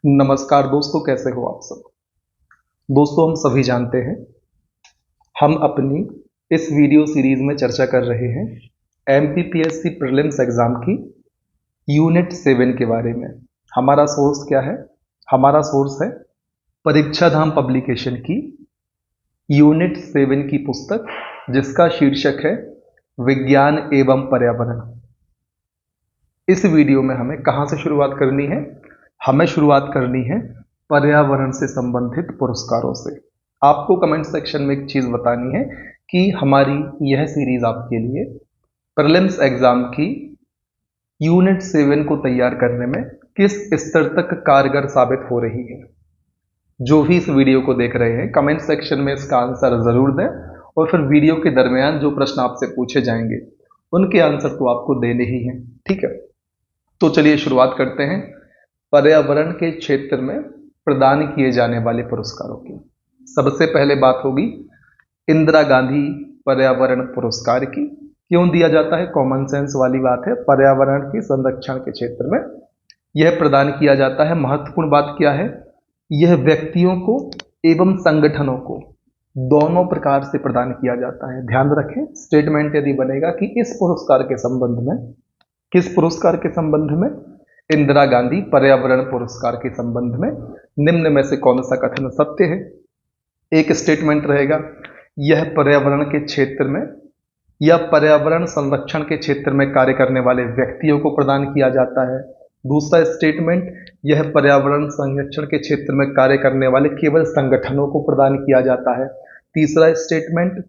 नमस्कार दोस्तों, कैसे हो आप सब। दोस्तों, हम सभी जानते हैं हम अपनी इस वीडियो सीरीज में चर्चा कर रहे हैं एमपीपीएससी प्रीलिम्स एग्जाम की यूनिट 7 के बारे में। हमारा सोर्स क्या है? हमारा सोर्स है परीक्षा धाम पब्लिकेशन की यूनिट 7 की पुस्तक, जिसका शीर्षक है विज्ञान एवं पर्यावरण। इस वीडियो में हमें कहां से शुरुआत करनी है? हमें शुरुआत करनी है पर्यावरण से संबंधित पुरस्कारों से। आपको कमेंट सेक्शन में एक चीज बतानी है कि हमारी यह सीरीज आपके लिए प्रीलिम्स एग्जाम की यूनिट 7 को तैयार करने में किस स्तर तक कारगर साबित हो रही है। जो भी इस वीडियो को देख रहे हैं, कमेंट सेक्शन में इसका आंसर जरूर दें और फिर वीडियो के दरमियान जो प्रश्न आपसे पूछे जाएंगे उनके आंसर तो आपको देने ही हैं। ठीक है, तो चलिए शुरुआत करते हैं पर्यावरण के क्षेत्र में प्रदान किए जाने वाले पुरस्कारों की। सबसे पहले बात होगी इंदिरा गांधी पर्यावरण पुरस्कार की। क्यों दिया जाता है? कॉमन सेंस वाली बात है। पर्यावरण के संरक्षण के क्षेत्र में यह प्रदान किया जाता है। महत्वपूर्ण बात क्या है? यह व्यक्तियों को एवं संगठनों को दोनों प्रकार से प्रदान किया जाता है। ध्यान रखें, स्टेटमेंट यदि बनेगा कि इस पुरस्कार के संबंध में, किस पुरस्कार के संबंध में? इंदिरा गांधी पर्यावरण पुरस्कार के संबंध में निम्न में से कौन सा कथन सत्य है? एक स्टेटमेंट रहेगा, यह पर्यावरण के क्षेत्र में या पर्यावरण संरक्षण के क्षेत्र में कार्य करने वाले व्यक्तियों को प्रदान किया जाता है। दूसरा स्टेटमेंट, यह पर्यावरण संरक्षण के क्षेत्र में कार्य करने वाले केवल संगठनों को प्रदान किया जाता है। तीसरा स्टेटमेंट,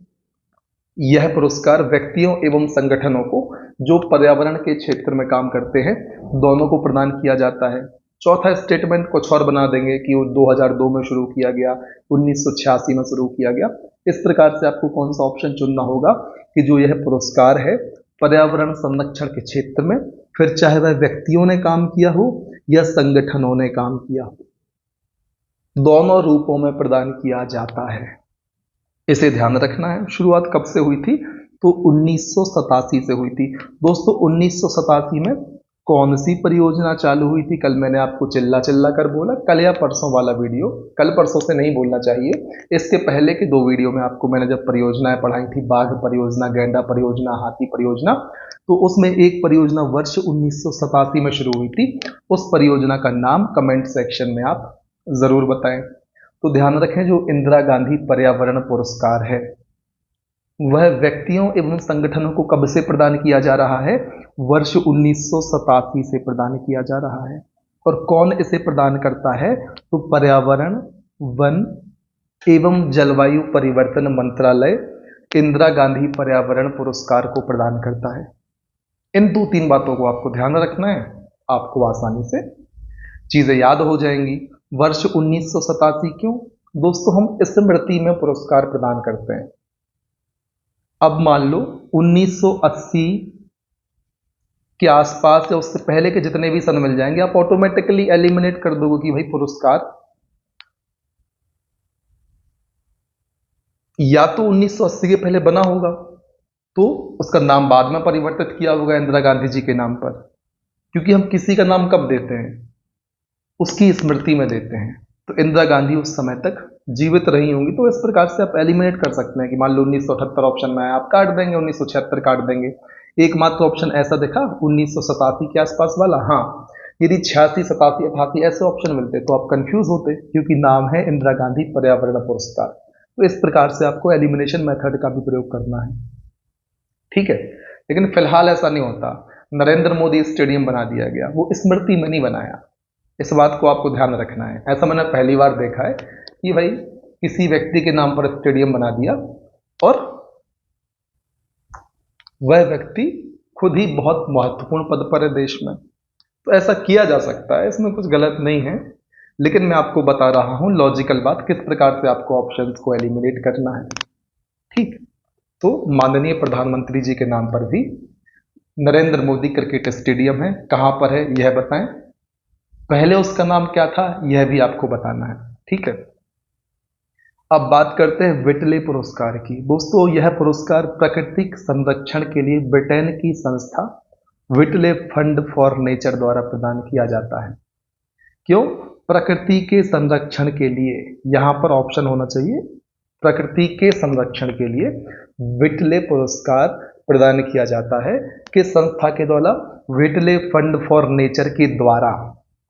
यह पुरस्कार व्यक्तियों एवं संगठनों को जो पर्यावरण के क्षेत्र में काम करते हैं दोनों को प्रदान किया जाता है। चौथा स्टेटमेंट कुछ और बना देंगे कि वो 2002 में शुरू किया गया, 1986 में शुरू किया गया। इस प्रकार से आपको कौन सा ऑप्शन चुनना होगा कि जो यह पुरस्कार है पर्यावरण संरक्षण के क्षेत्र में, फिर चाहे वह व्यक्तियों ने काम किया हो या संगठनों ने काम किया हो, दोनों रूपों में प्रदान किया जाता है। इसे ध्यान रखना है। शुरुआत कब से हुई थी? तो 1987 से हुई थी। दोस्तों, 1987 में कौन सी परियोजना चालू हुई थी? कल मैंने आपको चिल्ला चिल्ला कर बोला, कल या परसों वाला वीडियो, कल परसों से नहीं बोलना चाहिए, इसके पहले के 2 वीडियो में आपको मैंने जब परियोजनाएं पढ़ाई थी, बाघ परियोजना, गैंडा परियोजना, हाथी परियोजना, तो उसमें एक परियोजना वर्ष 1987 में शुरू हुई थी। उस परियोजना का नाम कमेंट सेक्शन में आप जरूर बताएं। तो ध्यान रखें, जो इंदिरा गांधी पर्यावरण पुरस्कार है वह व्यक्तियों एवं संगठनों को कब से प्रदान किया जा रहा है? वर्ष 1987 से प्रदान किया जा रहा है। और कौन इसे प्रदान करता है? तो पर्यावरण, वन एवं जलवायु परिवर्तन मंत्रालय इंदिरा गांधी पर्यावरण पुरस्कार को प्रदान करता है। इन 2-3 बातों को आपको ध्यान रखना है, आपको आसानी से चीजें याद हो जाएंगी। वर्ष 1987 क्यों? दोस्तों, हम स्मृति में पुरस्कार प्रदान करते हैं। अब मान लो 1980 के आसपास या उससे पहले के जितने भी सन मिल जाएंगे, आप ऑटोमेटिकली एलिमिनेट कर दोगे कि भाई पुरस्कार या तो 1980 के पहले बना होगा तो उसका नाम बाद में परिवर्तित किया होगा इंदिरा गांधी जी के नाम पर, क्योंकि हम किसी का नाम कब देते हैं? उसकी स्मृति में देते हैं। तो इंदिरा गांधी उस समय तक जीवित रही होंगी, तो इस प्रकार से आप एलिमिनेट कर सकते हैं कि मान लो 1978 ऑप्शन में आया, आप काट देंगे, 1976 काट देंगे। एकमात्र ऑप्शन ऐसा दिखा 1987 के आसपास वाला। हाँ, यदि 86, 87, 88 ऐसे ऑप्शन मिलते तो आप कंफ्यूज होते, क्योंकि नाम है इंदिरा गांधी पर्यावरण पुरस्कार। तो इस प्रकार से आपको एलिमिनेशन मेथड का भी प्रयोग करना है। ठीक है, लेकिन फिलहाल ऐसा नहीं होता। नरेंद्र मोदी स्टेडियम बना दिया गया, वो स्मृति में नहीं बनाया। इस बात को आपको ध्यान रखना है। ऐसा मैंने पहली बार देखा है कि भाई किसी व्यक्ति के नाम पर स्टेडियम बना दिया और वह व्यक्ति खुद ही बहुत महत्वपूर्ण पद पर है देश में। तो ऐसा किया जा सकता है, इसमें कुछ गलत नहीं है, लेकिन मैं आपको बता रहा हूं लॉजिकल बात, किस प्रकार से आपको ऑप्शंस को एलिमिनेट करना है। ठीक, तो माननीय प्रधानमंत्री जी के नाम पर भी नरेंद्र मोदी क्रिकेट स्टेडियम है। कहां पर है यह बताएं, पहले उसका नाम क्या था यह भी आपको बताना है। ठीक है, अब बात करते हैं विटले पुरस्कार की। दोस्तों, यह पुरस्कार प्राकृतिक संरक्षण के लिए ब्रिटेन की संस्था विटले फंड फॉर नेचर द्वारा प्रदान किया जाता है। क्यों? प्रकृति के संरक्षण के लिए। यहाँ पर ऑप्शन होना चाहिए, प्रकृति के संरक्षण के लिए विटले पुरस्कार प्रदान किया जाता है। किस संस्था के द्वारा? विटले फंड फॉर नेचर के द्वारा।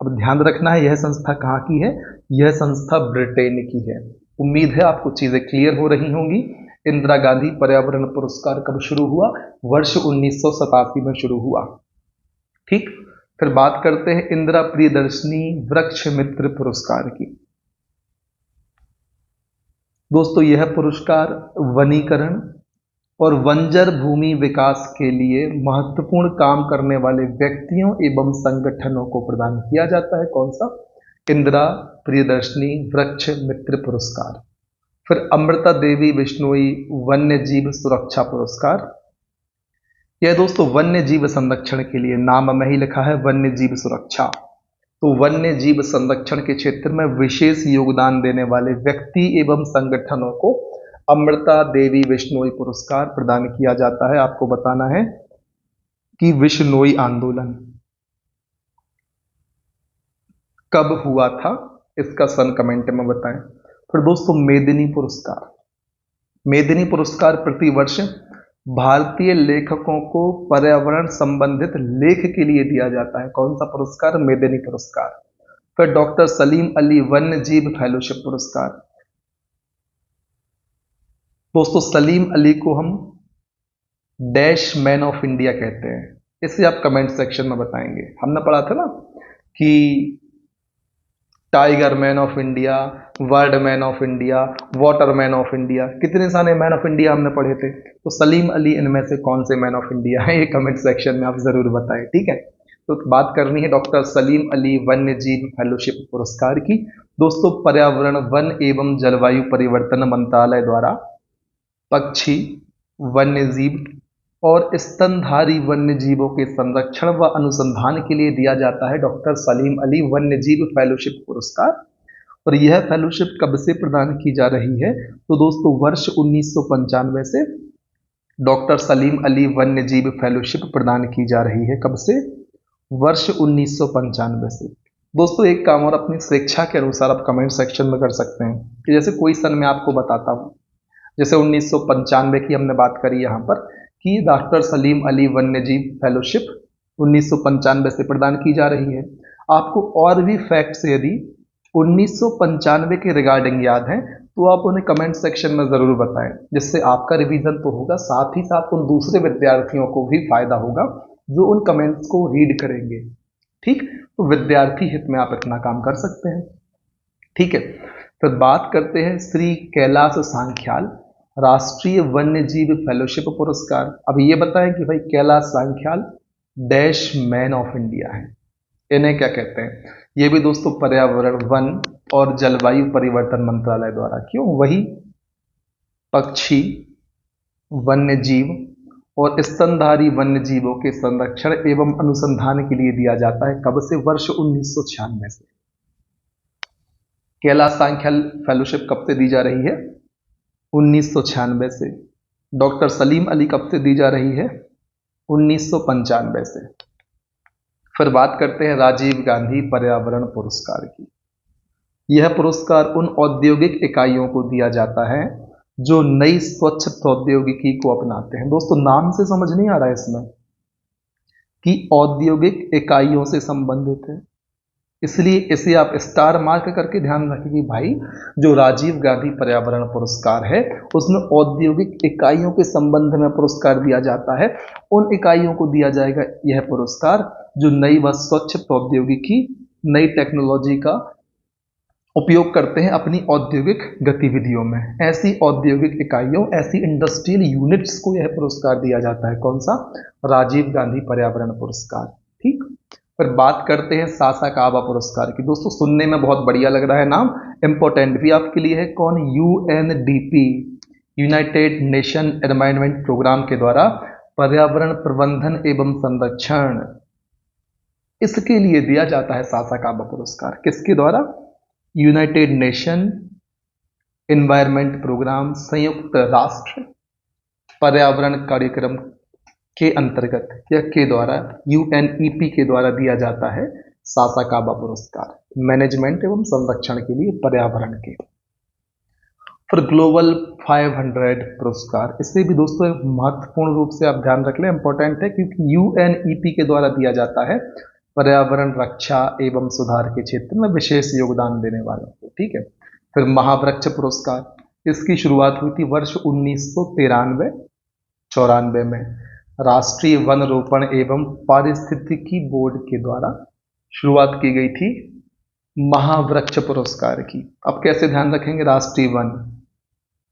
अब ध्यान रखना है, यह संस्था कहाँ की है? यह संस्था ब्रिटेन की है। उम्मीद है आपको चीजें क्लियर हो रही होंगी। इंदिरा गांधी पर्यावरण पुरस्कार कब शुरू हुआ? वर्ष 1987 में शुरू हुआ। ठीक, फिर बात करते हैं इंदिरा प्रियदर्शनी वृक्ष मित्र पुरस्कार की। दोस्तों यह पुरस्कार वनीकरण और बंजर भूमि विकास के लिए महत्वपूर्ण काम करने वाले व्यक्तियों एवं संगठनों को प्रदान किया जाता है। कौन सा? इंदिरा प्रियदर्शनी वृक्ष मित्र पुरस्कार। फिर अमृता देवी बिश्नोई वन्य जीव सुरक्षा पुरस्कार। यह दोस्तों वन्य जीव संरक्षण के लिए, नाम में ही लिखा है वन्य जीव सुरक्षा, तो वन्य जीव संरक्षण के क्षेत्र में विशेष योगदान देने वाले व्यक्ति एवं संगठनों को अमृता देवी बिश्नोई पुरस्कार प्रदान किया जाता है। आपको बताना है कि बिश्नोई आंदोलन कब हुआ था, इसका सन कमेंट में बताएं। फिर दोस्तों मेदिनी पुरस्कार। मेदिनी पुरस्कार प्रतिवर्ष भारतीय लेखकों को पर्यावरण संबंधित लेख के लिए दिया जाता है। कौन सा पुरस्कार? मेदिनी पुरस्कार। फिर डॉक्टर सलीम अली वन्य जीव फेलोशिप पुरस्कार। दोस्तों सलीम अली को हम डैश मैन ऑफ इंडिया कहते हैं, इसे आप कमेंट सेक्शन में बताएंगे। हमने पढ़ा था ना कि tiger man of India, world man of India, water man of India, कितने सारे मैन ऑफ इंडिया हमने पढ़े थे। तो सलीम अली इनमें से कौन से मैन ऑफ इंडिया है, ये कमेंट सेक्शन में आप जरूर बताएं। ठीक है, तो बात करनी है डॉक्टर सलीम अली वन्य जीव फेलोशिप पुरस्कार की। दोस्तों पर्यावरण वन एवं जलवायु परिवर्तन मंत्रालय द्वारा पक्षी, वन्य जीव और स्तनधारी वन्य जीवों के संरक्षण व अनुसंधान के लिए दिया जाता है डॉक्टर सलीम अली वन्य जीव फेलोशिप पुरस्कार। और यह फेलोशिप कब से प्रदान की जा रही है? तो दोस्तों वर्ष 1995 से डॉक्टर सलीम अली वन्य जीव फेलोशिप प्रदान की जा रही है। कब से? वर्ष 1995 से। दोस्तों एक काम और, अपनी स्वेच्छा के अनुसार आप कमेंट सेक्शन में कर सकते हैं कि जैसे कोई सन मैं आपको बताता हूँ, जैसे 1995 की हमने बात करी यहाँ पर कि डॉक्टर सलीम अली वन्य जीव फेलोशिप 1995 से प्रदान की जा रही है। आपको और भी फैक्ट्स यदि 1995 के रिगार्डिंग याद हैं तो आप उन्हें कमेंट सेक्शन में ज़रूर बताएं, जिससे आपका रिवीजन तो होगा, साथ ही साथ उन दूसरे विद्यार्थियों को भी फायदा होगा जो उन कमेंट्स को रीड करेंगे। ठीक, तो विद्यार्थी हित में आप इतना काम कर सकते हैं। ठीक है, तो बात करते हैं श्री कैलाश सांख्याल राष्ट्रीय वन्य जीव फेलोशिप पुरस्कार। अब ये बताएं कि भाई Kailash Sankhala dash man of India है, इन्हें क्या कहते हैं? ये भी दोस्तों पर्यावरण वन और जलवायु परिवर्तन मंत्रालय द्वारा, क्यों, वही पक्षी, वन्य जीव और स्तनधारी वन्य जीवों के संरक्षण एवं अनुसंधान के लिए दिया जाता है। कब से? वर्ष 1996 से। कैलाश सांख्याल फेलोशिप कब से दी जा रही है? 1996 से। डॉक्टर सलीम अली कब से दी जा रही है? 1995 से। फिर बात करते हैं राजीव गांधी पर्यावरण पुरस्कार की। यह पुरस्कार उन औद्योगिक इकाइयों को दिया जाता है जो नई स्वच्छ प्रौद्योगिकी को अपनाते हैं। दोस्तों नाम से समझ नहीं आ रहा है इसमें कि औद्योगिक इकाइयों से संबंधित है, इसलिए इसे आप स्टार मार्क करके ध्यान रखें कि भाई जो राजीव गांधी पर्यावरण पुरस्कार है उसमें औद्योगिक इकाइयों के संबंध में पुरस्कार दिया जाता है। उन इकाइयों को दिया जाएगा यह पुरस्कार जो नई व स्वच्छ प्रौद्योगिकी, नई टेक्नोलॉजी का उपयोग करते हैं अपनी औद्योगिक गतिविधियों में। ऐसी औद्योगिक इकाइयों, ऐसी इंडस्ट्रियल यूनिट्स को यह पुरस्कार दिया जाता है। कौन सा? राजीव गांधी पर्यावरण पुरस्कार। ठीक, फिर बात करते हैं सासाकावा पुरस्कार की। दोस्तों सुनने में बहुत बढ़िया लग रहा है नाम, इंपॉर्टेंट भी आपके लिए है। कौन? UNDP, United Nation Environment Programme के द्वारा पर्यावरण प्रबंधन एवं संरक्षण, इसके लिए दिया जाता है सासाकावा पुरस्कार। किसके द्वारा? यूनाइटेड नेशन एनवायरनमेंट प्रोग्राम, संयुक्त राष्ट्र पर्यावरण कार्यक्रम के अंतर्गत या के द्वारा UNEP के द्वारा दिया जाता है सासाकाबा पुरस्कार, मैनेजमेंट एवं संरक्षण के लिए पर्यावरण के। फिर ग्लोबल 500 पुरस्कार, इससे भी दोस्तों महत्वपूर्ण रूप से आप ध्यान रख लें, इंपॉर्टेंट है क्योंकि यूएनईपी के द्वारा दिया जाता है पर्यावरण रक्षा एवं सुधार के क्षेत्र में विशेष योगदान देने वालों को। ठीक है। फिर महावृक्ष पुरस्कार, इसकी शुरुआत हुई थी वर्ष 1993-94 में राष्ट्रीय वन रोपण एवं पारिस्थितिकी बोर्ड के द्वारा शुरुआत की गई थी महावृक्ष पुरस्कार की। अब कैसे ध्यान रखेंगे, राष्ट्रीय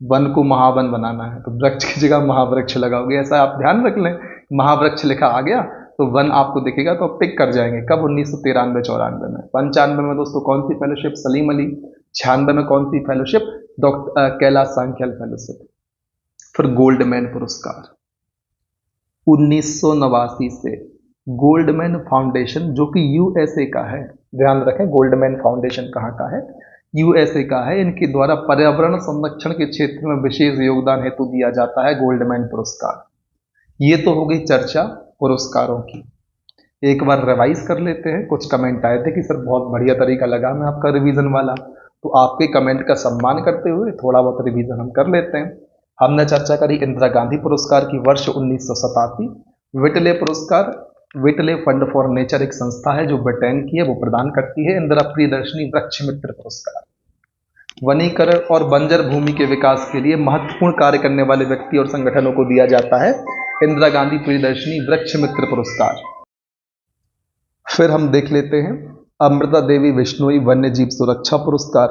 वन को महावन बनाना है तो वृक्ष की जगह महावृक्ष लगाओगे, ऐसा आप ध्यान रख लें। महावृक्ष लिखा आ गया तो वन आपको दिखेगा तो आप टिक कर जाएंगे। कब, 1993-94 में। 95 में दोस्तों कौन सी फेलोशिप, सलीम अली। 96 में कौन सी फेलोशिप, डॉक्टर कैलाश सांख्याल फेलोशिप। फिर गोल्डमैन पुरस्कार 1989 से गोल्डमैन फाउंडेशन, जो कि यूएसए का है, ध्यान रखें गोल्डमैन फाउंडेशन कहाँ का है, यूएसए का है, इनके द्वारा पर्यावरण संरक्षण के क्षेत्र में विशेष योगदान हेतु दिया जाता है गोल्डमैन पुरस्कार। ये तो हो गई चर्चा पुरस्कारों की। एक बार रिवाइज कर लेते हैं। कुछ कमेंट आए थे कि सर बहुत बढ़िया तरीका लगा मैं आपका रिवीजन वाला, तो आपके कमेंट का सम्मान करते हुए थोड़ा बहुत रिवीजन हम कर लेते हैं। हमने चर्चा करी इंदिरा गांधी पुरस्कार की वर्ष 1987, विटले पुरस्कार, विटले फंड फॉर नेचर एक संस्था है जो ब्रिटेन की है, वो प्रदान करती है। इंदिरा प्रियदर्शनी वृक्ष मित्र पुरस्कार, वनीकरण और बंजर भूमि के विकास के लिए महत्वपूर्ण कार्य करने वाले व्यक्ति और संगठनों को दिया जाता है इंदिरा गांधी प्रियदर्शनी वृक्ष मित्र पुरस्कार। फिर हम देख लेते हैं अमृता देवी बिश्नोई वन्य जीव सुरक्षा पुरस्कार।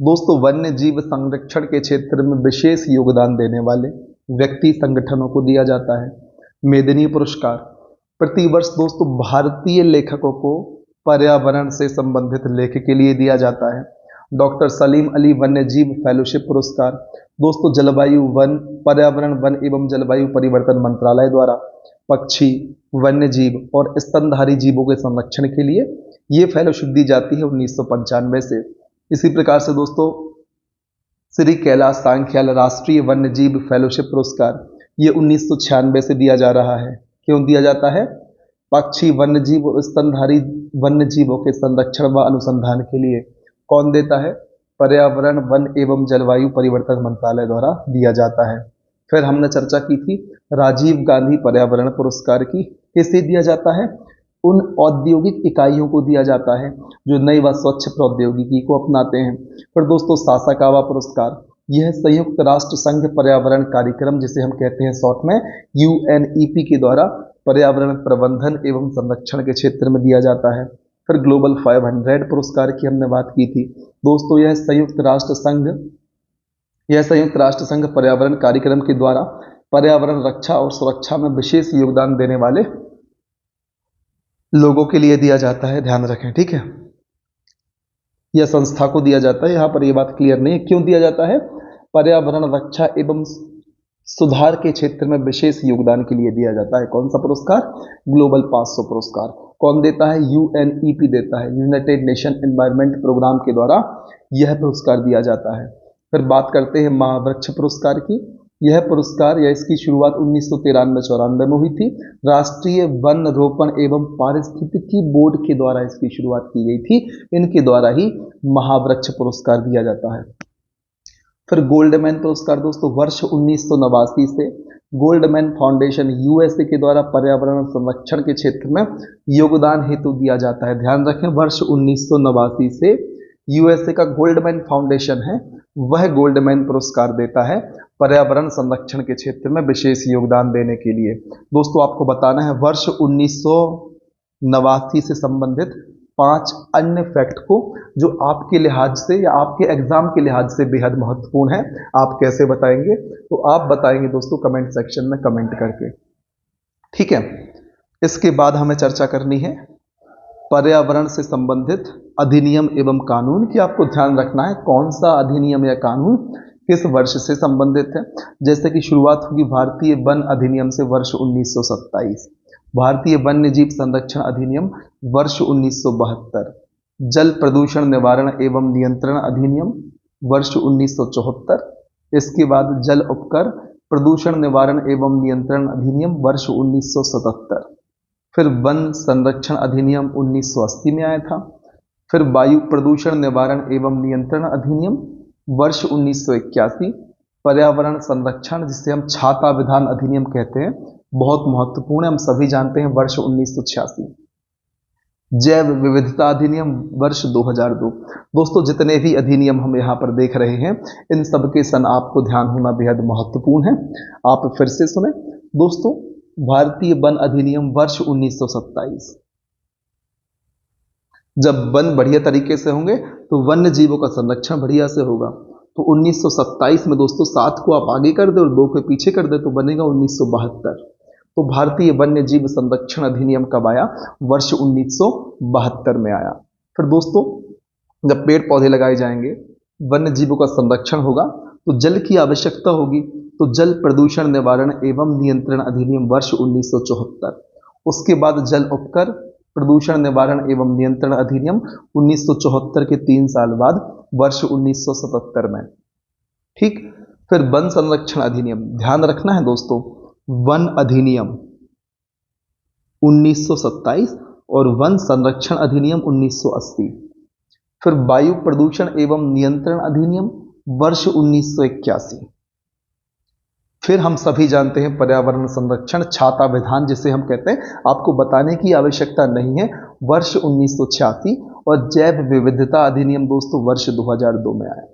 दोस्तों वन्य जीव संरक्षण के क्षेत्र में विशेष योगदान देने वाले व्यक्ति संगठनों को दिया जाता है। मेदिनी पुरस्कार प्रतिवर्ष दोस्तों भारतीय लेखकों को पर्यावरण से संबंधित लेख के लिए दिया जाता है। डॉक्टर सलीम अली वन्य जीव फेलोशिप पुरस्कार दोस्तों जलवायु वन, पर्यावरण वन एवं जलवायु परिवर्तन मंत्रालय द्वारा पक्षी, वन्य जीव और स्तनधारी जीवों के संरक्षण के लिए ये फेलोशिप दी जाती है 1995 से। इसी प्रकार से दोस्तों श्री कैलाश सांख्याल राष्ट्रीय वन्य जीव फेलोशिप पुरस्कार ये 1996 से दिया जा रहा है। क्यों दिया जाता है? पक्षी, वन्य जीव और स्तनधारी वन्य जीवों के संरक्षण व अनुसंधान के लिए। कौन देता है? पर्यावरण वन एवं जलवायु परिवर्तन मंत्रालय द्वारा दिया जाता है। फिर हमने चर्चा की थी राजीव गांधी पर्यावरण पुरस्कार की। किसे दिया जाता है? उन औद्योगिक इकाइयों को दिया जाता है जो नई व स्वच्छ प्रौद्योगिकी को अपनाते हैं। फिर दोस्तों सासाकावा पुरस्कार, यह संयुक्त राष्ट्र संघ पर्यावरण कार्यक्रम जिसे हम कहते हैं शॉर्ट में यूएनईपी के द्वारा पर्यावरण प्रबंधन एवं संरक्षण के क्षेत्र में दिया जाता है। फिर ग्लोबल 500 पुरस्कार की हमने बात की थी। दोस्तों यह संयुक्त राष्ट्र संघ पर्यावरण कार्यक्रम के द्वारा पर्यावरण रक्षा और सुरक्षा में विशेष योगदान देने वाले लोगों के लिए दिया जाता है, ध्यान रखें, ठीक है। यह संस्था को दिया जाता है, यहां पर यह बात क्लियर नहीं है क्यों दिया जाता है। पर्यावरण रक्षा एवं सुधार के क्षेत्र में विशेष योगदान के लिए दिया जाता है। कौन सा पुरस्कार? ग्लोबल 500 पुरस्कार। कौन देता है? यूएनईपी देता है, यूनाइटेड नेशन एनवायरनमेंट प्रोग्राम के द्वारा यह पुरस्कार दिया जाता है। फिर बात करते हैं महावृक्ष पुरस्कार की। यह पुरस्कार या इसकी शुरुआत 1993-94 में हुई थी। राष्ट्रीय वन रोपण एवं पारिस्थितिकी बोर्ड के द्वारा इसकी शुरुआत की गई थी। इनके द्वारा ही महावृक्ष पुरस्कार दिया जाता है। फिर गोल्डमैन पुरस्कार दोस्तों वर्ष 1989 से गोल्डमैन फाउंडेशन यूएसए के द्वारा पर्यावरण संरक्षण के क्षेत्र में योगदान हेतु दिया जाता है। ध्यान रखें वर्ष 1989 से यूएसए का गोल्डमैन फाउंडेशन है वह गोल्डमैन पुरस्कार देता है पर्यावरण संरक्षण के क्षेत्र में विशेष योगदान देने के लिए। दोस्तों आपको बताना है वर्ष 1989 से संबंधित 5 अन्य फैक्ट को जो आपके लिहाज से या आपके एग्जाम के लिहाज से बेहद महत्वपूर्ण है। आप कैसे बताएंगे? तो आप बताएंगे दोस्तों कमेंट सेक्शन में कमेंट करके, ठीक है। इसके बाद हमें चर्चा करनी है पर्यावरण से संबंधित अधिनियम एवं कानून की। आपको ध्यान रखना है कौन सा अधिनियम या कानून किस वर्ष से संबंधित है। जैसे कि शुरुआत होगी भारतीय वन अधिनियम से वर्ष 1927, भारतीय वन्य जीव संरक्षण अधिनियम वर्ष 1972, जल प्रदूषण निवारण एवं नियंत्रण अधिनियम वर्ष 1974, इसके बाद जल उपकर प्रदूषण निवारण एवं नियंत्रण अधिनियम वर्ष 1977। फिर वन संरक्षण अधिनियम 1980 में आया था। फिर वायु प्रदूषण निवारण एवं नियंत्रण अधिनियम वर्ष 1981। पर्यावरण संरक्षण जिसे हम छाता विधान अधिनियम कहते हैं, बहुत महत्वपूर्ण है, हम सभी जानते हैं, वर्ष 1986। जैव विविधता अधिनियम वर्ष 2002। दोस्तों जितने भी अधिनियम हम यहाँ पर देख रहे हैं, इन सब के सन आपको ध्यान होना बेहद महत्वपूर्ण है। आप फिर से सुने दोस्तों, भारतीय वन अधिनियम वर्ष 1927। जब वन बढ़िया तरीके से होंगे तो वन्य जीवों का संरक्षण बढ़िया से होगा। तो 1927 में दोस्तों 7 को आप आगे कर दे और 2 को पीछे कर दे तो बनेगा 1972। तो भारतीय वन्य जीव संरक्षण अधिनियम कब आया? वर्ष 1972 में आया। फिर दोस्तों जब पेड़ पौधे लगाए जाएंगे, वन्य जीवों का संरक्षण होगा, तो जल की आवश्यकता होगी, तो जल प्रदूषण निवारण एवं नियंत्रण अधिनियम वर्ष 1974। उसके बाद जल उपकर प्रदूषण निवारण एवं नियंत्रण अधिनियम 1974 के 3 साल बाद वर्ष 1977 में। ठीक। फिर वन संरक्षण अधिनियम, ध्यान रखना है दोस्तों, वन अधिनियम 1927 और वन संरक्षण अधिनियम 1980। फिर वायु प्रदूषण एवं नियंत्रण अधिनियम वर्ष 1981। फिर हम सभी जानते हैं पर्यावरण संरक्षण छाता विधान जिसे हम कहते हैं, आपको बताने की आवश्यकता नहीं है, वर्ष 1986। और जैव विविधता अधिनियम दोस्तों वर्ष 2002 में आया।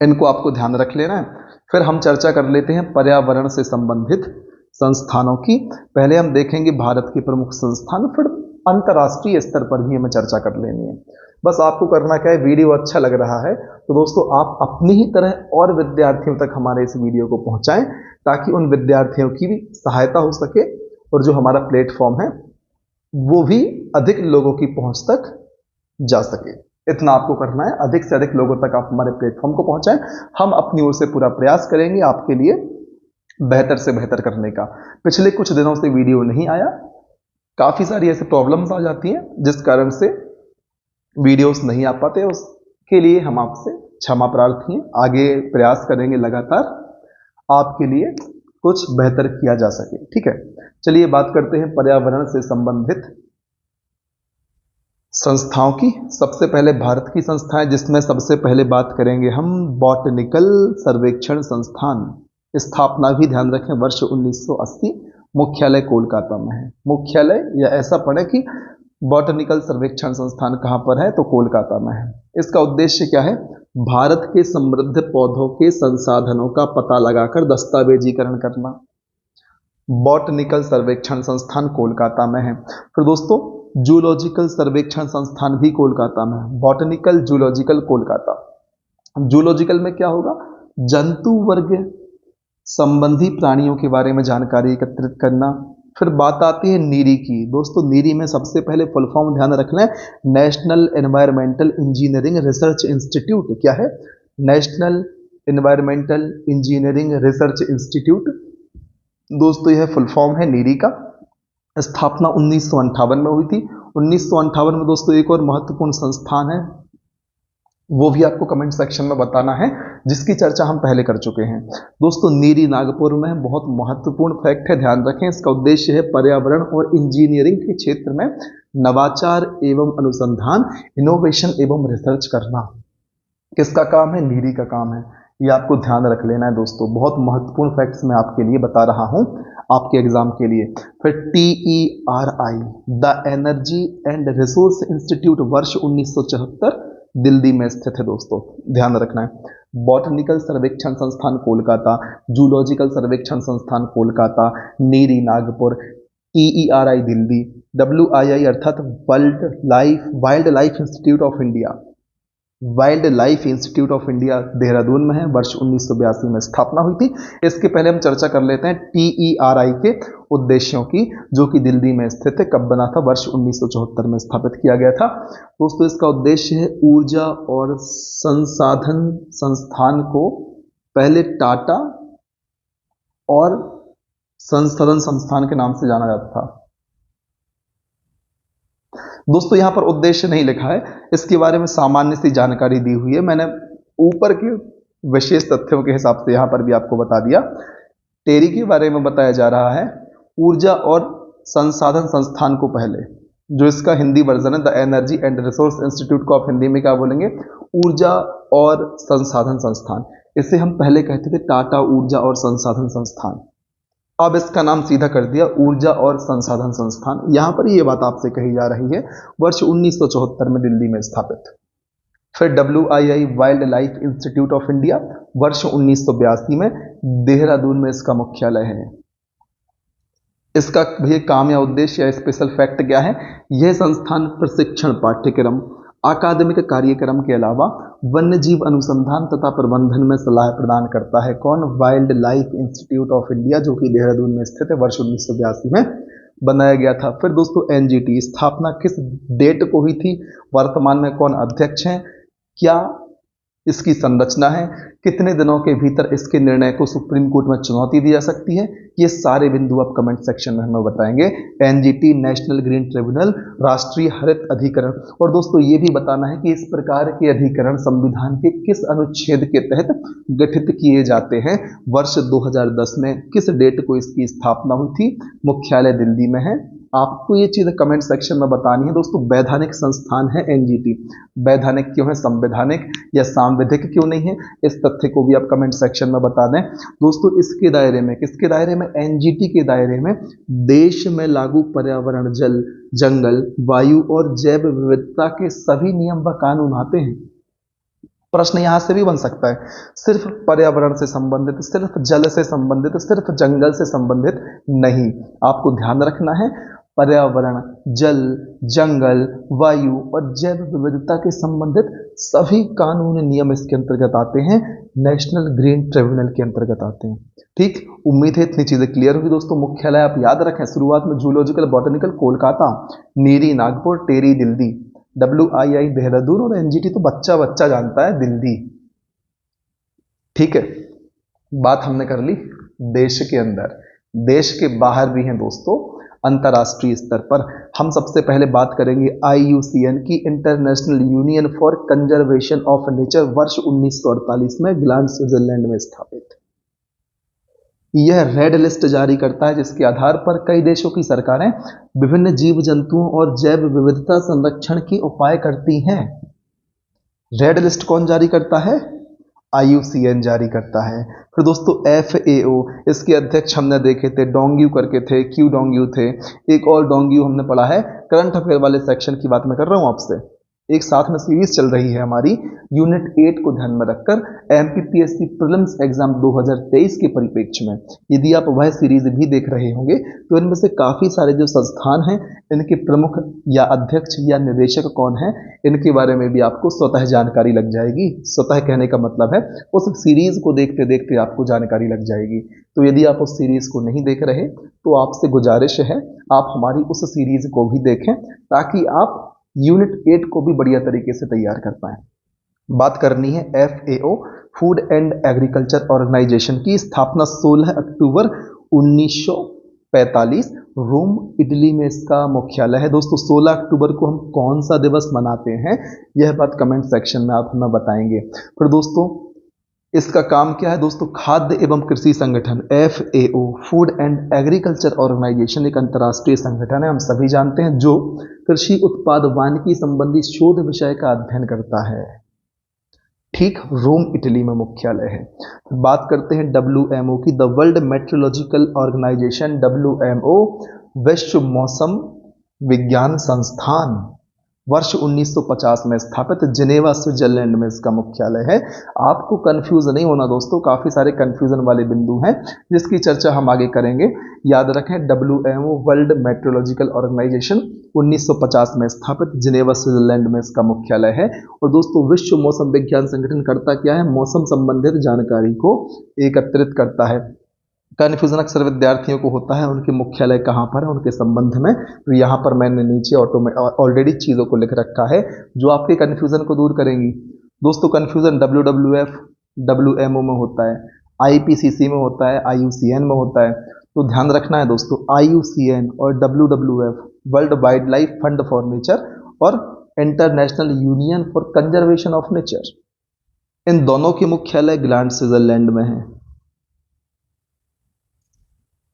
इनको आपको ध्यान रख लेना है। फिर हम चर्चा कर लेते हैं पर्यावरण से संबंधित संस्थानों की। पहले हम देखेंगे भारत के प्रमुख संस्थान, फिर अंतर्राष्ट्रीय स्तर पर भी हमें चर्चा कर लेनी है। बस आपको करना क्या है, वीडियो अच्छा लग रहा है तो दोस्तों आप अपनी ही तरह और विद्यार्थियों तक हमारे इस वीडियो को पहुंचाएं, ताकि उन विद्यार्थियों की भी सहायता हो सके और जो हमारा प्लेटफॉर्म है वो भी अधिक लोगों की पहुंच तक जा सके। इतना आपको करना है, अधिक से अधिक लोगों तक आप हमारे प्लेटफॉर्म को पहुंचाएं। हम अपनी ओर से पूरा प्रयास करेंगे आपके लिए बेहतर से बेहतर करने का। पिछले कुछ दिनों से वीडियो नहीं आया, काफी सारी ऐसी प्रॉब्लम्स आ जाती हैं जिस कारण से वीडियोस नहीं आ पाते, उसके लिए हम आपसे क्षमा प्रार्थी हैं। आगे प्रयास करेंगे लगातार आपके लिए कुछ बेहतर किया जा सके। ठीक है, चलिए बात करते हैं पर्यावरण से संबंधित संस्थाओं की। सबसे पहले भारत की संस्थाएं, जिसमें सबसे पहले बात करेंगे हम बॉटनिकल सर्वेक्षण संस्थान। स्थापना भी ध्यान रखें वर्ष 1980। मुख्यालय कोलकाता में है। मुख्यालय या ऐसा पढ़े कि बॉटनिकल सर्वेक्षण संस्थान कहाँ पर है, तो कोलकाता में है। इसका उद्देश्य क्या है? भारत के समृद्ध पौधों के संसाधनों का पता लगाकर दस्तावेजीकरण करना। बॉटनिकल सर्वेक्षण संस्थान कोलकाता में है। फिर दोस्तों जूलॉजिकल सर्वेक्षण संस्थान भी कोलकाता में है। Botanical, zoological, Kolkata. जूलॉजिकल में क्या होगा? जंतु वर्ग संबंधी प्राणियों के बारे में जानकारी एकत्रित करना। फिर बात आती है नीरी की। दोस्तों नीरी में सबसे पहले फुल फॉर्म ध्यान रखना है, national environmental engineering research institute. क्या है? National environmental engineering research institute. दोस्तों यह फुल फॉर्म है नीरी का। स्थापना 1958 में हुई थी। 1958 में दोस्तों एक और महत्वपूर्ण संस्थान है, वो भी आपको कमेंट सेक्शन में बताना है, जिसकी चर्चा हम पहले कर चुके हैं। दोस्तों नीरी नागपुर में, बहुत महत्वपूर्ण फैक्ट है, ध्यान रखें। इसका उद्देश्य है पर्यावरण और इंजीनियरिंग के क्षेत्र में नवाचार एवं अनुसंधान, इनोवेशन एवं रिसर्च करना। किसका काम है? नीरी का काम है। ये आपको ध्यान रख लेना है दोस्तों, बहुत महत्वपूर्ण फैक्ट्स मैं आपके लिए बता रहा हूं आपके एग्जाम के लिए। फिर TERI the energy and resource institute वर्ष 1974 दिल्ली में स्थित है। दोस्तों ध्यान रखना है, बॉटनिकल सर्वेक्षण संस्थान कोलकाता, जूलॉजिकल सर्वेक्षण संस्थान कोलकाता, नीरी नागपुर, TERI दिल्ली, WII अर्थात wild life institute of India, wild life institute of India Dehradun में है। वर्ष 1982 में स्थापना हुई थी। इसके पहले हम चर्चा कर लेते हैं TERI के उद्देश्यों की, जो कि दिल्ली में स्थित है। कब बना था? वर्ष 1974 में स्थापित किया गया था। दोस्तों इसका उद्देश्य है ऊर्जा और संसाधन संस्थान को पहले टाटा और संसाधन संस्थान के नाम से जाना जाता था। दोस्तों यहां पर उद्देश्य नहीं लिखा है, इसके बारे में सामान्य सी जानकारी दी हुई है मैंने, ऊपर के विशेष तथ्यों के हिसाब से यहां पर भी आपको बता दिया। टेरी के बारे में बताया जा रहा है ऊर्जा और संसाधन संस्थान को पहले, जो इसका हिंदी वर्जन है, the energy and resource institute को आप हिंदी में क्या बोलेंगे, ऊर्जा और संसाधन संस्थान। इसे हम पहले कहते थे टाटा ऊर्जा और संसाधन संस्थान, अब इसका नाम सीधा कर दिया ऊर्जा और संसाधन संस्थान। यहां पर ये बात आपसे कही जा रही है, वर्ष 1974 में दिल्ली में स्थापित। फिर WII wild life institute of India, वर्ष 1982 में देहरादून में इसका मुख्यालय है। इसका भैया काम या उद्देश्य या स्पेशल फैक्ट क्या है, यह संस्थान प्रशिक्षण पाठ्यक्रम, अकादमिक कार्यक्रम के अलावा वन्य जीव अनुसंधान तथा प्रबंधन में सलाह प्रदान करता है। कौन, wild life institute of India, जो कि देहरादून में स्थित है, वर्ष 1982 में बनाया गया था। फिर दोस्तों NGT स्थापना किस डेट को हुई थी, वर्तमान में कौन अध्यक्ष हैं, क्या इसकी संरचना है, कितने दिनों के भीतर इसके निर्णय को सुप्रीम कोर्ट में चुनौती दी जा सकती है, ये सारे बिंदु आप कमेंट सेक्शन में हमें बताएंगे। NGT नेशनल ग्रीन ट्रिब्यूनल, राष्ट्रीय हरित अधिकरण। और दोस्तों ये भी बताना है कि इस प्रकार के अधिकरण संविधान के किस अनुच्छेद के तहत गठित किए जाते हैं। वर्ष 2010 में किस डेट को इसकी स्थापना हुई थी, मुख्यालय दिल्ली में है। आपको ये चीज़ कमेंट सेक्शन में बतानी है। दोस्तों वैधानिक संस्थान है NGT, वैधानिक क्यों है, संवैधानिक या सांविधिक क्यों नहीं है, इस तथ्य को भी आप कमेंट सेक्शन में बता दें। दोस्तों इसके दायरे में, किसके दायरे में, NGT के दायरे में देश में लागू पर्यावरण, जल, जंगल, वायु और जैव विविधता के सभी नियम व कानून आते हैं। प्रश्न यहां से भी बन सकता है, सिर्फ पर्यावरण से संबंधित, सिर्फ जल से संबंधित, सिर्फ जंगल से संबंधित नहीं, आपको ध्यान रखना है पर्यावरण, जल, जंगल, वायु और जैव विविधता के संबंधित सभी कानून नियम इसके अंतर्गत आते हैं, नेशनल ग्रीन ट्रिब्यूनल के अंतर्गत आते हैं। ठीक, उम्मीद है इतनी चीजें क्लियर होगी। दोस्तों मुख्यालय आप याद रखें, शुरुआत में जूलॉजिकल बॉटनिकल कोलकाता, नीरी नागपुर, टेरी दिल्ली, WII देहरादून और NGT तो बच्चा बच्चा जानता है दिल्ली। ठीक है, बात हमने कर ली देश के अंदर, देश के बाहर भी हैं दोस्तों, अंतर्राष्ट्रीय स्तर पर हम सबसे पहले बात करेंगे IUCN की, international union for conservation of nature, वर्ष 1948 में ग्लान स्विट्जरलैंड में स्थापित। यह रेड लिस्ट जारी करता है जिसके आधार पर कई देशों की सरकारें विभिन्न जीव जंतुओं और जैव विविधता संरक्षण के उपाय करती हैं। रेड लिस्ट कौन जारी करता है, IUCN जारी करता है। फिर दोस्तों FAO, इसके अध्यक्ष हमने देखे थे, डोंग्यू करके थे, क्यू डोंग्यू थे। एक और डोंग्यू हमने पढ़ा है, करंट अफेयर वाले सेक्शन की बात मैं कर रहा हूं आपसे, एक साथ में सीरीज चल रही है हमारी, यूनिट 8 को ध्यान में रखकर MPPSC प्रीलिम्स एग्जाम 2023 के परिप्रेक्ष्य में यदि आप वह सीरीज भी देख रहे होंगे तो इनमें से काफी सारे जो संस्थान हैं, इनके प्रमुख या अध्यक्ष या निदेशक कौन है, इनके बारे में भी आपको स्वतः जानकारी लग जाएगी। स्वतः कहने का मतलब है उस सीरीज को देखते देखते आपको जानकारी लग जाएगी। तो यदि आप उस सीरीज को नहीं देख रहे तो आपसे गुजारिश है आप हमारी उस सीरीज को भी देखें, ताकि आप यूनिट 8 को भी बढ़िया तरीके से तैयार कर पाएं। बात करनी है FAO, Food and Agriculture Organization की, स्थापना 16 अक्टूबर 1945, रोम इटली में इसका मुख्यालय है। दोस्तों 16 अक्टूबर को हम कौन सा दिवस मनाते हैं, यह बात कमेंट सेक्शन में आप हमें बताएंगे। फिर दोस्तों इसका काम क्या है, दोस्तों खाद्य एवं कृषि संगठन FAO, Food and Agriculture Organization एक अंतर्राष्ट्रीय संगठन है, हम सभी जानते हैं, जो कृषि उत्पाद वानिकी संबंधी शोध विषय का अध्ययन करता है। ठीक, रोम इटली में मुख्यालय है। बात करते हैं WMO की, the World Meteorological Organization, WMO विश्व मौसम विज्ञान संस्थान, वर्ष 1950 में स्थापित, जिनेवा स्विट्जरलैंड में इसका मुख्यालय है। आपको कंफ्यूज नहीं होना दोस्तों, काफी सारे कंफ्यूजन वाले बिंदु हैं जिसकी चर्चा हम आगे करेंगे। याद रखें WMO वर्ल्ड मेट्रोलॉजिकल ऑर्गेनाइजेशन 1950 में स्थापित, जिनेवा स्विट्जरलैंड में इसका मुख्यालय है। और दोस्तों विश्व मौसम विज्ञान संगठन करता क्या है, मौसम संबंधित जानकारी को एकत्रित करता है। कन्फ्यूजन अक्सर विद्यार्थियों को होता है उनके मुख्यालय कहाँ पर है उनके संबंध में, तो यहाँ पर मैंने नीचे ऑलरेडी चीज़ों को लिख रखा है जो आपके कन्फ्यूजन को दूर करेंगी। दोस्तों कन्फ्यूजन WWF WMO में होता है, IPCC में होता है, IUCN में होता है, तो ध्यान रखना है दोस्तों IUCN और WWF world wildlife fund for nature और international union for conservation of nature, इन दोनों के मुख्यालय ग्लान स्विट्जरलैंड में है।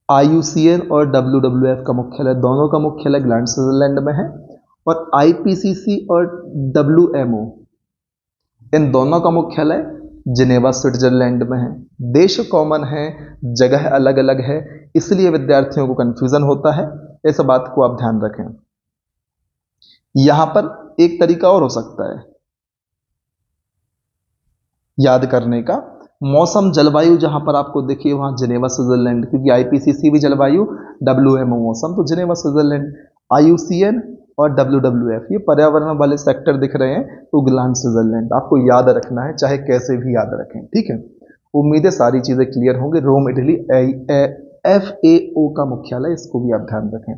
IUCN और WWF का मुख्यालय, दोनों का मुख्यालय ग्लैंड स्विट्जरलैंड में है। और IPCC और WMO, इन दोनों का मुख्यालय जिनेवा स्विट्जरलैंड में है। देश कॉमन है, जगह अलग अलग है, इसलिए विद्यार्थियों को कंफ्यूजन होता है, इस बात को आप ध्यान रखें। यहां पर एक तरीका और हो सकता है याद करने का, मौसम जलवायु जहां पर आपको देखिए वहां जिनेवा स्विट्जरलैंड, क्योंकि IPCC भी जलवायु, WMO मौसम, तो जिनेवा स्विट्जरलैंड। IUCN और WWF ये पर्यावरण वाले सेक्टर दिख रहे हैं, तो ग्लैंड स्विट्जरलैंड आपको याद रखना है, चाहे कैसे भी याद रखें, ठीक है। उम्मीद है सारी चीजें क्लियर होंगी। रोम इटली FAO का मुख्यालय, इसको भी आप ध्यान रखें।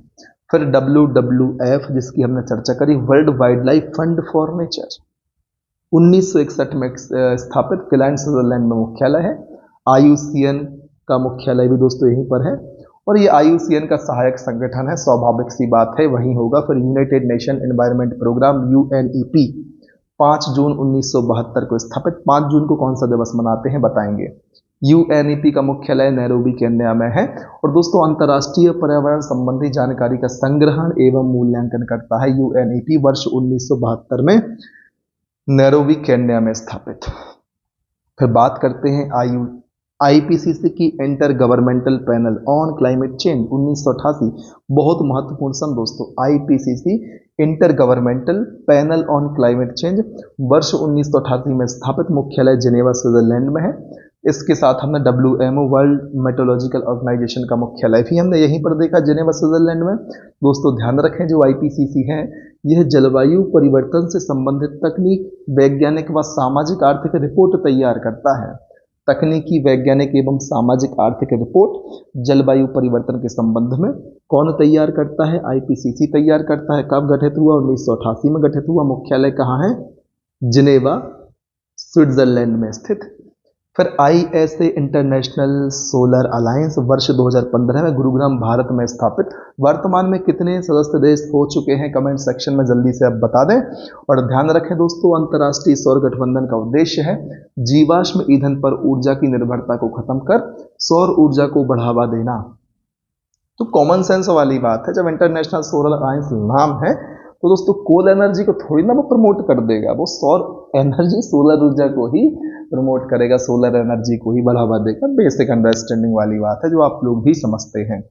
फिर WWF जिसकी हमने चर्चा करी, world wildlife fund for nature, 1961 में स्थापित, ग्लैंड स्विट्जरलैंड में मुख्यालय है। IUCN का मुख्यालय भी दोस्तों यहीं पर है, और ये IUCN का सहायक संगठन है, स्वाभाविक सी बात है वहीं होगा। फिर United Nation Environment Programme UNEP 5 जून 1972 को स्थापित। 5 जून को कौन सा दिवस मनाते हैं बताएंगे। UNEP का मुख्यालय नैरोबी केन्या में है। और दोस्तों अंतर्राष्ट्रीय पर्यावरण संबंधी जानकारी का संग्रहण एवं मूल्यांकन करता है UNEP, वर्ष 1972 में नैरोबी केन्या में स्थापित। फिर बात करते हैं IPCC की inter governmental panel on climate change 1988, बहुत महत्वपूर्ण सन दोस्तों। IPCC inter governmental panel on climate change वर्ष 1988 में स्थापित, मुख्यालय जिनेवा स्विट्जरलैंड में है। इसके साथ हमने WMO वर्ल्ड मेट्रोलॉजिकल ऑर्गेनाइजेशन का मुख्यालय भी हमने यहीं पर देखा, जिनेवा स्विट्जरलैंड में। दोस्तों ध्यान रखें, जो IPCC है यह जलवायु परिवर्तन से संबंधित तकनीक, वैज्ञानिक व सामाजिक आर्थिक रिपोर्ट तैयार करता है। तकनीकी, वैज्ञानिक एवं सामाजिक आर्थिक रिपोर्ट जलवायु परिवर्तन के संबंध में कौन तैयार करता है? IPCC तैयार करता है। कब गठित हुआ? 1988 में गठित हुआ। मुख्यालय कहाँ है? जिनेवा स्विट्जरलैंड में स्थित। फिर ISA इंटरनेशनल सोलर अलायंस वर्ष 2015 में गुरुग्राम भारत में स्थापित। वर्तमान में कितने सदस्य देश हो चुके हैं? कमेंट सेक्शन में जल्दी से आप बता दें। और ध्यान रखें दोस्तों, अंतर्राष्ट्रीय सौर गठबंधन का उद्देश्य है जीवाश्म ईंधन पर ऊर्जा की निर्भरता को खत्म कर सौर ऊर्जा को बढ़ावा देना। तो कॉमन सेंस वाली बात है, जब इंटरनेशनल सोलर अलायंस नाम है तो दोस्तों कोल एनर्जी को थोड़ी ना वो प्रमोट कर देगा, वो सौर एनर्जी, सोलर ऊर्जा को ही प्रमोट करेगा, सोलर एनर्जी को ही बढ़ावा देगा। बेसिक अंडरस्टैंडिंग वाली बात है जो आप लोग भी समझते हैं,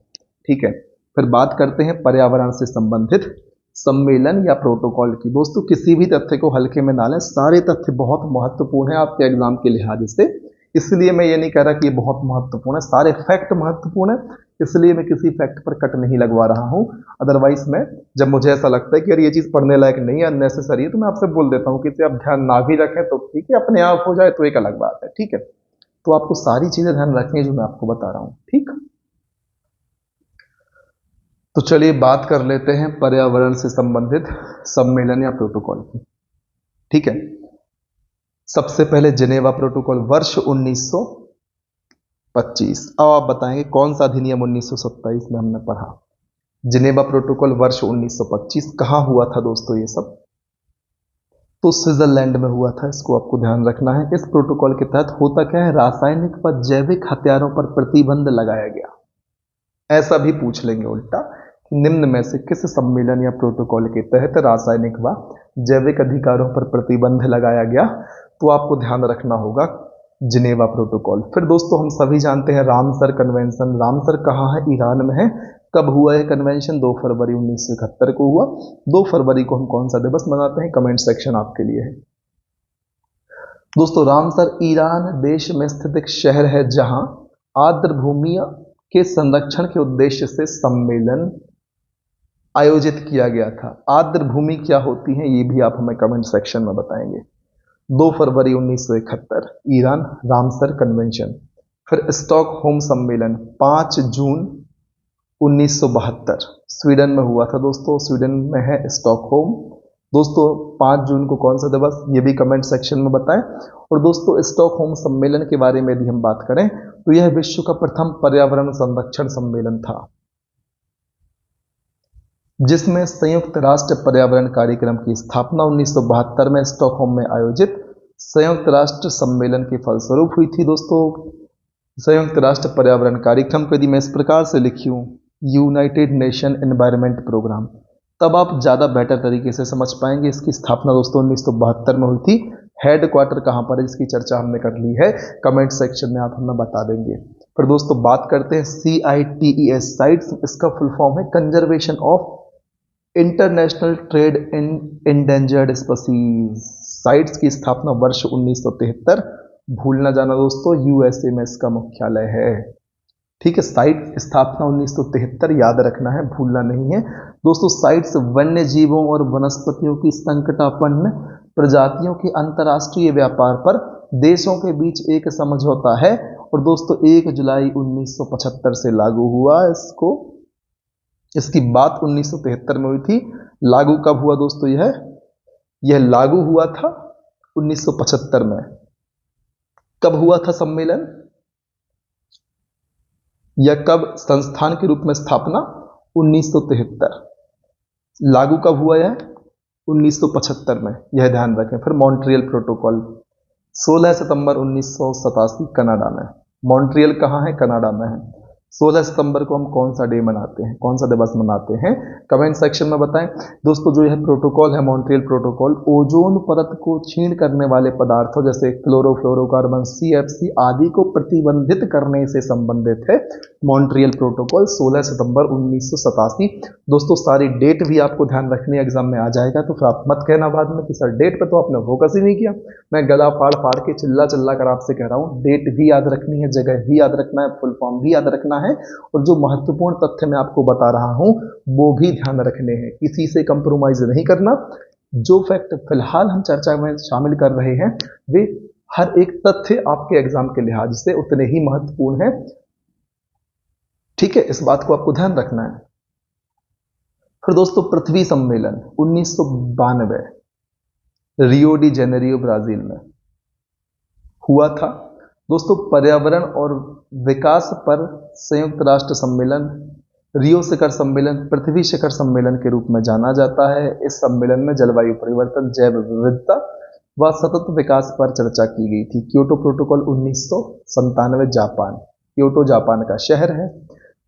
ठीक है। फिर बात करते हैं पर्यावरण से संबंधित सम्मेलन या प्रोटोकॉल की। दोस्तों किसी भी तथ्य को हल्के में ना लें, सारे तथ्य बहुत महत्वपूर्ण है आपके एग्जाम के लिहाज से, इसलिए मैं ये नहीं कह रहा कि ये बहुत महत्वपूर्ण है, सारे फैक्ट महत्वपूर्ण है, इसलिए मैं किसी फैक्ट पर कट नहीं लगवा रहा हूं। अदरवाइज मैं जब मुझे ऐसा लगता है कि यार ये चीज पढ़ने लायक नहीं है, अननेसेसरी है, तो मैं आपसे बोल देता हूं कि इसे आप ध्यान ना भी रखें तो ठीक है, अपने आप हो जाए तो एक अलग बात है, ठीक है। तो आपको सारी चीजें ध्यान रखनी है जो मैं आपको बता रहा हूं, ठीक। तो चलिए बात कर लेते हैं पर्यावरण से संबंधित सम्मेलन या प्रोटोकॉल की, ठीक है। सबसे पहले जिनेवा प्रोटोकॉल वर्ष 1925। अब आप बताएंगे कौन सा अधिनियम 1927 में हमने पढ़ा? जिनेवा प्रोटोकॉल वर्ष 1925 कहां हुआ था दोस्तों? ये सब तो स्विट्जरलैंड में हुआ था, इसको आपको ध्यान रखना है। इस प्रोटोकॉल के तहत होता क्या है? रासायनिक व जैविक हथियारों पर प्रतिबंध लगाया गया। ऐसा भी पूछ लेंगे उल्टा, निम्न में से किस सम्मेलन या प्रोटोकॉल के तहत रासायनिक व जैविक अधिकारों पर प्रतिबंध लगाया गया? तो आपको ध्यान रखना होगा जिनेवा प्रोटोकॉल। फिर दोस्तों हम सभी जानते हैं रामसर कन्वेंशन। रामसर कहाँ है? ईरान में है। कब हुआ है कन्वेंशन? 2 फरवरी 1971 को हुआ। 2 फरवरी को हम कौन सा दिवस मनाते हैं? कमेंट सेक्शन आपके लिए है दोस्तों। रामसर ईरान देश में स्थित एक शहर है जहां आर्द्र भूमियों के संरक्षण के उद्देश्य से सम्मेलन आयोजित किया गया था। आर्द्र भूमि क्या होती है ये भी आप हमें कमेंट सेक्शन में बताएंगे। 2 फरवरी 1971 ईरान, रामसर कन्वेंशन। फिर स्टॉकहोम सम्मेलन 5 जून 1972 स्वीडन में हुआ था दोस्तों। स्वीडन में है स्टॉकहोम। दोस्तों 5 जून को कौन सा दिवस, ये भी कमेंट सेक्शन में बताएं। और दोस्तों स्टॉकहोम सम्मेलन के बारे में यदि हम बात करें तो यह विश्व का प्रथम पर्यावरण संरक्षण सम्मेलन था, जिसमें संयुक्त राष्ट्र पर्यावरण कार्यक्रम की स्थापना 1972 में स्टॉकहोम में आयोजित संयुक्त राष्ट्र सम्मेलन के फलस्वरूप हुई थी दोस्तों। संयुक्त राष्ट्र पर्यावरण कार्यक्रम को यदि मैं इस प्रकार से लिखूं, यूनाइटेड नेशन एनवायरनमेंट प्रोग्राम, तब आप ज़्यादा बेटर तरीके से समझ पाएंगे। इसकी स्थापना दोस्तों 1972 में हुई थी। हेड क्वार्टर कहाँ पर है, इसकी चर्चा हमने कर ली है, कमेंट सेक्शन में आप हमें बता देंगे। फिर दोस्तों बात करते हैं CITES, साइट्स, इसका फुल फॉर्म है conservation of international trade in endangered species. Sites की स्थापना वर्ष 1973, भूल ना जाना दोस्तों, USA में इसका मुख्यालय है। ठीक है, साइट स्थापना 1973 याद रखना है, भूलना नहीं है दोस्तों। साइट्स वन्य जीवों और वनस्पतियों की संकटापन्न प्रजातियों के अंतर्राष्ट्रीय व्यापार पर देशों के बीच एक समझौता है और दोस्तों 1 जुलाई 1975 से लागू हुआ। इसकी बात 1973 में हुई थी। लागू कब हुआ दोस्तों? यह लागू हुआ था 1975 में। कब हुआ था सम्मेलन, या कब संस्थान के रूप में स्थापना? 1973। लागू कब हुआ यह? 1975 में, यह ध्यान रखें। फिर मॉन्ट्रियल प्रोटोकॉल 16 सितंबर 1987 कनाडा में। मॉन्ट्रियल कहाँ है? कनाडा में है। 16 सितंबर को हम कौन सा डे मनाते हैं, कौन सा दिवस मनाते हैं, कमेंट सेक्शन में बताएं दोस्तों। जो यह प्रोटोकॉल है, मॉन्ट्रियल प्रोटोकॉल, ओजोन परत को क्षीण करने वाले पदार्थों जैसे क्लोरोफ्लोरोकार्बन, CFC आदि को प्रतिबंधित करने से संबंधित है। मॉन्ट्रियल प्रोटोकॉल 16 सितंबर 1987। दोस्तों सारी डेट भी आपको ध्यान रखनी है, एग्जाम में आ जाएगा, तो फिर आप मत कहना बाद में कि सर डेट पे तो आपने फोकस ही नहीं किया। मैं गला फाड़ फाड़ के चिल्ला चिल्ला कर आपसे कह रहा हूँ, डेट भी याद रखनी है, जगह भी याद रखना है, फुल फॉर्म भी याद रखना है, और जो महत्वपूर्ण तथ्य मैं आपको बता रहा हूं वो भी ध्यान रखने हैं, किसी से कंप्रोमाइज नहीं करना। जो फैक्ट फिलहाल हम चर्चा में शामिल कर रहे हैं वे हर एक तथ्य आपके एग्जाम के लिहाज से उतने ही महत्वपूर्ण हैं। ठीक है, इस बात को आपको ध्यान रखना है। फिर दोस्तों पृथ्वी सम्मेलन 1992 रियो डी जेनेरियो ब्राजील में हुआ था। दोस्तों पर्यावरण और विकास पर संयुक्त राष्ट्र सम्मेलन, रियो शिखर सम्मेलन पृथ्वी शिखर सम्मेलन के रूप में जाना जाता है। इस सम्मेलन में जलवायु परिवर्तन, जैव विविधता व सतत विकास पर चर्चा की गई थी। Kyoto protocol 1997 Japan, Kyoto Japan का शहर है।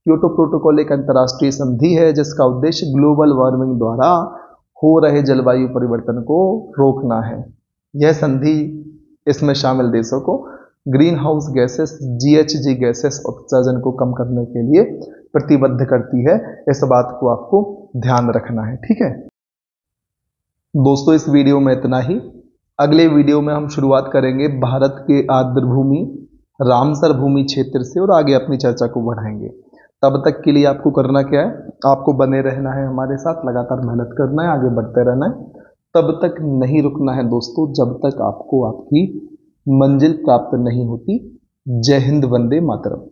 क्योटो प्रोटोकॉल एक अंतर्राष्ट्रीय संधि है जिसका उद्देश्य ग्लोबल वार्मिंग द्वारा हो रहे जलवायु परिवर्तन को रोकना है। यह संधि इसमें शामिल देशों को green house gases GHG gases उत्सर्जन को कम करने के लिए प्रतिबद्ध करती है। इस बात को आपको ध्यान रखना है। ठीक है दोस्तों, इस वीडियो में इतना ही। अगले वीडियो में हम शुरुआत करेंगे भारत के आर्द्र भूमि रामसर भूमि क्षेत्र से और आगे अपनी चर्चा को बढ़ाएंगे। तब तक के लिए आपको करना क्या है, आपको बने रहना है हमारे साथ, लगातार मेहनत करना है, आगे बढ़ते रहना है। तब तक नहीं रुकना है दोस्तों जब तक आपको आपकी मंजिल प्राप्त नहीं होती। जय हिंद, वंदे मातरम।